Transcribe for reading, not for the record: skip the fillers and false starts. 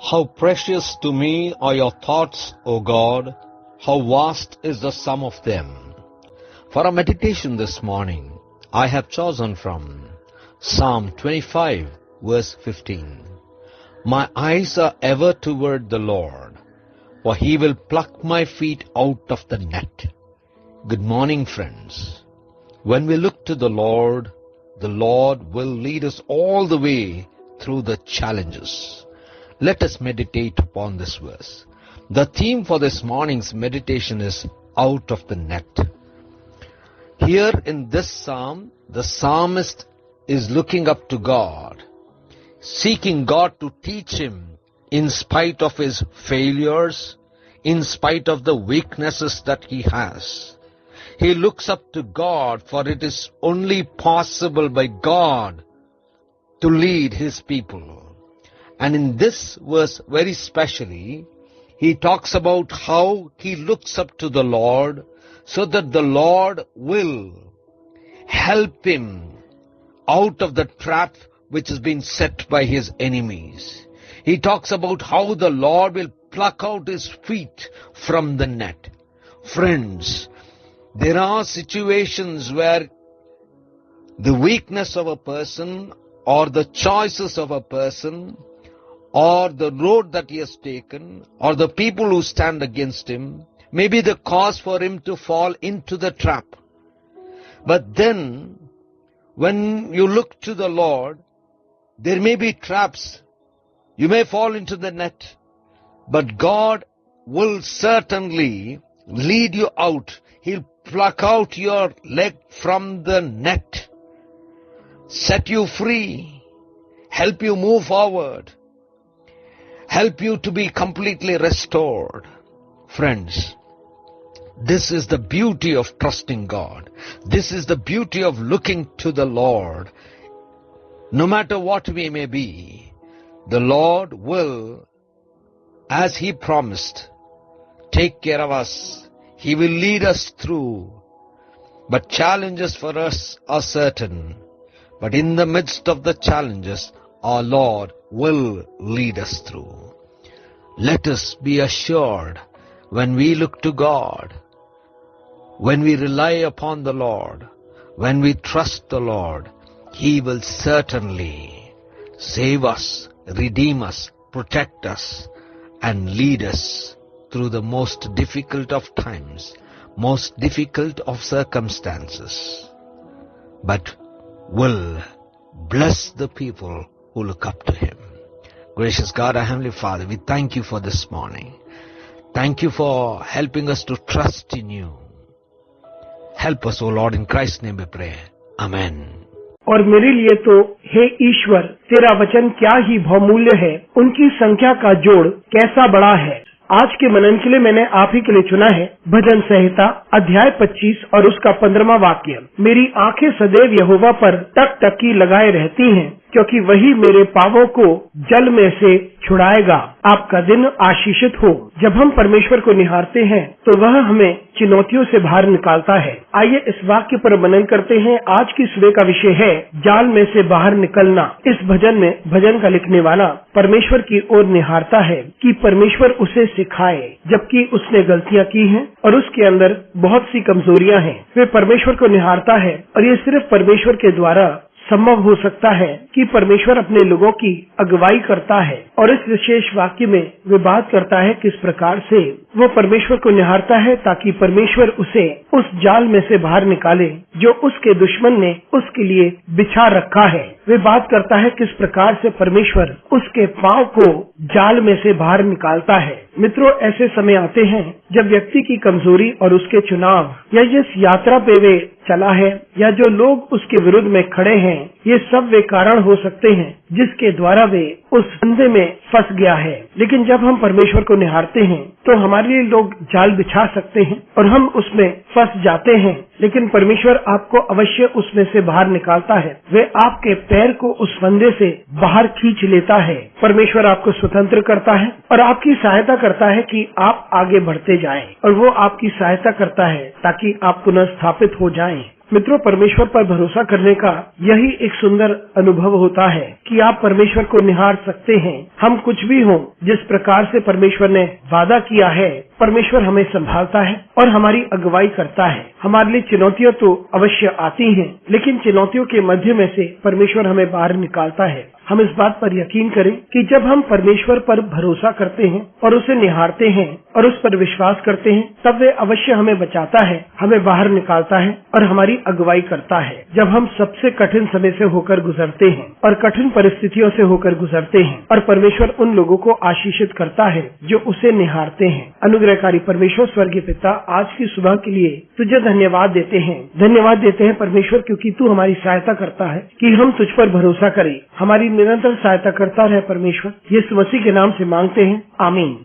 How precious to me are your thoughts, O God. How vast is the sum of them. For our meditation this morning, I have chosen from Psalm 25, verse 15. My eyes are ever toward the Lord, for he will pluck my feet out of the net. Good morning, friends. When we look to the Lord will lead us all the way through the challenges. Let us meditate upon this verse. The theme for this morning's meditation is out of the net. Here in this psalm, the psalmist is looking up to God, seeking God to teach him in spite of his failures, in spite of the weaknesses that he has. He looks up to God, for it is only possible by God to lead his people. And in this verse very specially, he talks about how he looks up to the Lord so that the Lord will help him out of the trap which has been set by his enemies. He talks about how the Lord will pluck out his feet from the net. Friends, there are situations where the weakness of a person or the choices of a person or the road that he has taken or the people who stand against him may be the cause for him to fall into the trap. But then, when you look to the Lord, there may be traps. You may fall into the net, but God will certainly lead you out. He'll pluck out your leg from the net, set you free, help you move forward, help you to be completely restored. Friends, this is the beauty of trusting God. This is the beauty of looking to the Lord. No matter what we may be, the Lord will, as He promised, take care of us. He will lead us through. But challenges for us are certain. But in the midst of the challenges, our Lord will lead us through. Let us be assured when we look to God, when we rely upon the Lord, when we trust the Lord, He will certainly save us, redeem us, protect us, and lead us through the most difficult of times, most difficult of circumstances, but will bless the people who look up to Him. Gracious God, our Heavenly Father, we thank You for this morning. Thank You for helping us to trust in You. Help us, O Lord, in Christ's name we pray. Amen. और मेरे लिए तो हे ईश्वर, तेरा वचन क्या ही बहुमूल्य है, उनकी संख्या का जोड़ कैसा बड़ा है। आज के मनन के लिए मैंने आप ही के लिए चुना है भजन संहिता अध्याय 25 और उसका 15वां वाक्य। मेरी आंखें सदैव यहोवा पर टकटकी लगाए रहती हैं, क्योंकि वही मेरे पांवों को जल में से छुड़ाएगा। आपका दिन आशीषित हो। जब हम परमेश्वर को निहारते हैं तो वह हमें चुनौतियों से बाहर निकालता है। आइए इस वाक्य पर मनन करते हैं। आज की सुबह का विषय है जाल में से बाहर निकलना। इस भजन में भजन का लिखने वाला परमेश्वर की ओर निहारता है कि परमेश्वर उसे सिखाए, जबकि उसने गलतियां की हैं और उसके अंदर बहुत सी कमजोरियां हैं। वे परमेश्वर को निहारता है और ये सिर्फ परमेश्वर के द्वारा संभव हो सकता है कि परमेश्वर अपने लोगों की अगुवाई करता है। और इस विशेष वाक्य में वे बात करता है किस प्रकार से वो परमेश्वर को निहारता है ताकि परमेश्वर उसे उस जाल में से बाहर निकाले जो उसके दुश्मन ने उसके लिए बिछा रखा है। वे बात करता है किस प्रकार से परमेश्वर उसके पांव को जाल में से बाहर निकालता है। मित्रों, ऐसे समय आते हैं जब व्यक्ति की कमजोरी और उसके चुनाव या जिस यात्रा पे वे चला है या जो लोग उसके विरुद्ध में खड़े हैं, ये सब वे कारण हो सकते हैं जिसके द्वारा वे उस फंदे में फंस गया है। लेकिन जब हम परमेश्वर को निहारते हैं तो हमारे लिए लोग जाल बिछा सकते हैं और हम उसमें फंस जाते हैं, लेकिन परमेश्वर आपको अवश्य उसमें से बाहर निकालता है। वे आपके पैर को उस फंदे से बाहर खींच लेता है। परमेश्वर आपको स्वतंत्र करता है और आपकी सहायता करता है कि आप आगे बढ़ते जाएं, और वो आपकी सहायता करता है ताकि आप पुनः स्थापित हो जाएं। मित्रों, परमेश्वर पर भरोसा करने का यही एक सुंदर अनुभव होता है कि आप परमेश्वर को निहार सकते हैं। हम कुछ भी हों, जिस प्रकार से परमेश्वर ने वादा किया है, परमेश्वर हमें संभालता है और हमारी अगुवाई करता है। हमारे लिए चुनौतियां तो अवश्य आती हैं, लेकिन चुनौतियों के मध्य में से परमेश्वर हमें बाहर निकालता है। हम इस बात पर यकीन करें कि जब हम परमेश्वर पर भरोसा करते हैं और उसे निहारते हैं और उस पर विश्वास करते हैं, तब वे अवश्य हमें बचाता है, हमें बाहर निकालता है और हमारी अगुवाई करता है। जब हम सबसे कठिन समय से होकर गुजरते हैं और कठिन परिस्थितियों से होकर गुजरते हैं, और परमेश्वर उन लोगों को आशीषित करता है जो उसे निहारते हैं। अनुग्रहकारी परमेश्वर स्वर्गीय पिता, आज की सुबह के लिए तुझे धन्यवाद देते हैं। धन्यवाद देते हैं परमेश्वर, क्योंकि तू हमारी सहायता करता है कि हम तुझ पर भरोसा करें। हमारी निरंतर सहायता करता रहे परमेश्वर। यीशु मसीह के नाम से मांगते हैं, आमीन।